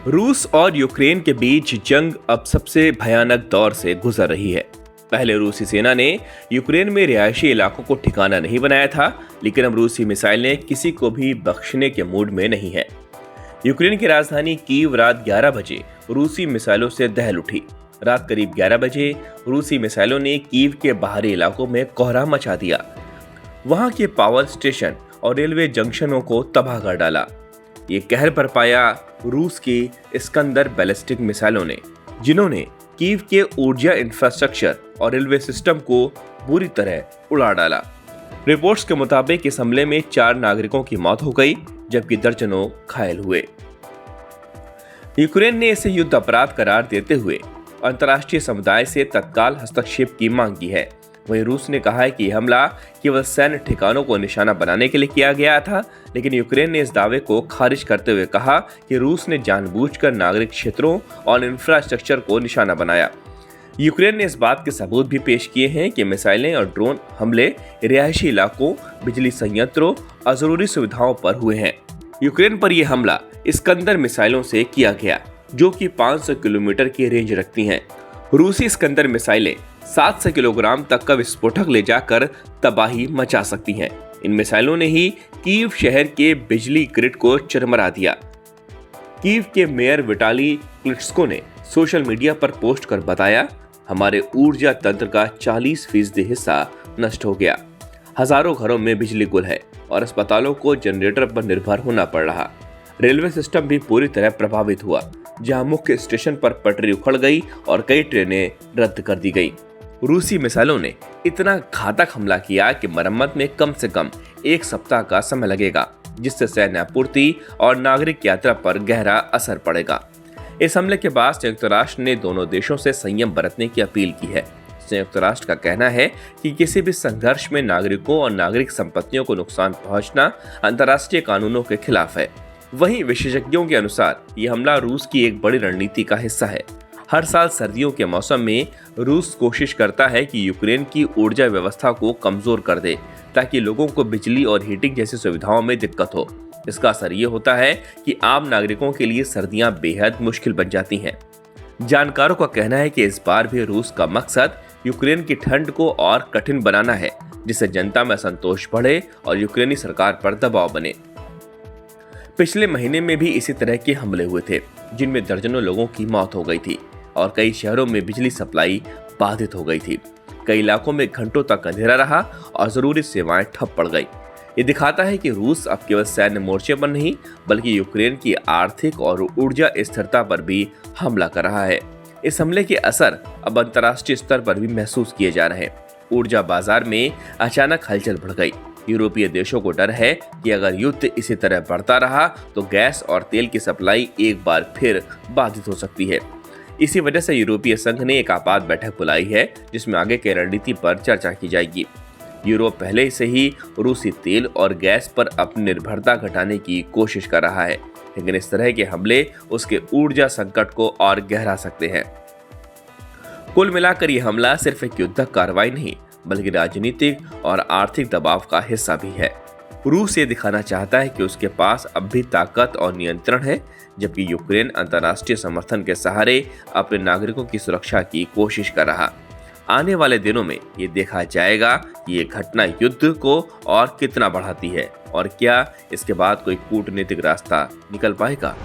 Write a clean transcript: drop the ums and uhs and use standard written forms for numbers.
रूस और यूक्रेन के बीच जंग अब सबसे भयानक दौर से गुजर रही है। पहले रूसी सेना ने यूक्रेन में रिहायशी इलाकों को ठिकाना नहीं बनाया था, लेकिन अब रूसी मिसाइलें किसी को भी बख्शने के मूड में नहीं है। यूक्रेन की राजधानी कीव रात 11 बजे रूसी मिसाइलों से दहल उठी। रात करीब 11 बजे रूसी मिसाइलों ने कीव के बाहरी इलाकों में कोहराम मचा दिया। वहां के पावर स्टेशन और रेलवे जंक्शनों को तबाह कर डाला। ये कहर बरपाया रूस की इस्कंदर बैलिस्टिक मिसाइलों ने, जिन्होंने कीव के ऊर्जा इंफ्रास्ट्रक्चर और रेलवे सिस्टम को बुरी तरह उड़ा डाला। रिपोर्ट्स के मुताबिक इस हमले में 4 नागरिकों की मौत हो गई, जबकि दर्जनों घायल हुए। यूक्रेन ने इसे युद्ध अपराध करार देते हुए अंतर्राष्ट्रीय समुदाय से तत्काल हस्तक्षेप की मांग की है। वहीं रूस ने कहा है कि यह हमला केवल सैन्य ठिकानों को निशाना बनाने के लिए किया गया था, लेकिन यूक्रेन ने इस दावे को खारिज करते हुए कहा कि रूस ने जानबूझकर नागरिक क्षेत्रों और इंफ्रास्ट्रक्चर को निशाना बनाया। यूक्रेन ने इस बात के सबूत भी पेश किए हैं कि मिसाइलें और ड्रोन हमले रिहायशी इलाकों, बिजली संयंत्रों और जरूरी सुविधाओं पर हुए हैं। यूक्रेन पर यह हमला इस्कंदर मिसाइलों से किया गया, जो कि 500 किलोमीटर की रेंज रखती हैं। रूसी इस्कंदर मिसाइलें 700 किलोग्राम तक का विस्फोटक ले जाकर तबाही मचा सकती हैं। इन मिसाइलों ने ही कीव शहर के बिजली ग्रिड को चरमरा दिया। कीव के मेयर विटाली क्लिट्स्को ने सोशल मीडिया पर पोस्ट कर बताया, हमारे ऊर्जा तंत्र का 40% हिस्सा नष्ट हो गया। हजारों घरों में बिजली गुल है और अस्पतालों को जनरेटर पर निर्भर होना पड़ रहा। रेलवे सिस्टम भी पूरी तरह प्रभावित हुआ, जहां मुख्य स्टेशन पर पटरी उखड़ गई और कई ट्रेनें रद्द कर दी गई। रूसी मिसाइलों ने इतना घातक हमला किया कि मरम्मत में कम से कम 1 सप्ताह का समय लगेगा, जिससे सैन्य आपूर्ति और नागरिक यात्रा पर गहरा असर पड़ेगा। इस हमले के बाद संयुक्त राष्ट्र ने दोनों देशों से संयम बरतने की अपील की है। संयुक्त राष्ट्र का कहना है कि किसी भी संघर्ष में नागरिकों और नागरिक संपत्तियों को नुकसान पहुंचना अंतर्राष्ट्रीय कानूनों के खिलाफ है। वहीं विशेषज्ञों के अनुसार यह हमला रूस की एक बड़ी रणनीति का हिस्सा है। हर साल सर्दियों के मौसम में रूस कोशिश करता है कि यूक्रेन की ऊर्जा व्यवस्था को कमजोर कर दे, ताकि लोगों को बिजली और हीटिंग जैसी सुविधाओं में दिक्कत हो। इसका असर ये होता है कि आम नागरिकों के लिए सर्दियां बेहद मुश्किल बन जाती हैं। जानकारों का कहना है कि इस बार भी रूस का मकसद यूक्रेन की ठंड को और कठिन बनाना है, जिससे जनता में असंतोष बढ़े और यूक्रेनी सरकार पर दबाव बने। पिछले महीने में भी इसी तरह के हमले हुए थे, जिनमें दर्जनों लोगों की मौत हो गई थी और कई शहरों में बिजली सप्लाई बाधित हो गई थी। कई इलाकों में घंटों तक अंधेरा रहा और जरूरी सेवाएं ठप पड़ गई। ये दिखाता है कि रूस अब केवल सैन्य मोर्चे पर नहीं, बल्कि यूक्रेन की आर्थिक और ऊर्जा स्थिरता पर भी हमला कर रहा है। इस हमले के असर अब अंतर्राष्ट्रीय स्तर पर भी महसूस किए जा रहे हैं। ऊर्जा बाजार में अचानक हलचल बढ़ गई। यूरोपीय देशों को डर है कि अगर युद्ध इसी तरह बढ़ता रहा तो गैस और तेल की सप्लाई एक बार फिर बाधित हो सकती है। इसी वजह से यूरोपीय संघ ने एक आपात बैठक बुलाई है, जिसमें आगे की रणनीति पर चर्चा की जाएगी। यूरोप पहले से ही रूसी तेल और गैस पर अपनी निर्भरता घटाने की कोशिश कर रहा है, लेकिन इस तरह के हमले उसके ऊर्जा संकट को और गहरा सकते हैं। कुल मिलाकर यह हमला सिर्फ एक युद्धक कार्रवाई नहीं, बल्कि राजनीतिक और आर्थिक दबाव का हिस्सा भी है। रूस ये दिखाना चाहता है कि उसके पास अब भी ताकत और नियंत्रण है, जबकि यूक्रेन अंतर्राष्ट्रीय समर्थन के सहारे अपने नागरिकों की सुरक्षा की कोशिश कर रहा। आने वाले दिनों में ये देखा जाएगा कि ये घटना युद्ध को और कितना बढ़ाती है और क्या इसके बाद कोई कूटनीतिक रास्ता निकल पाएगा।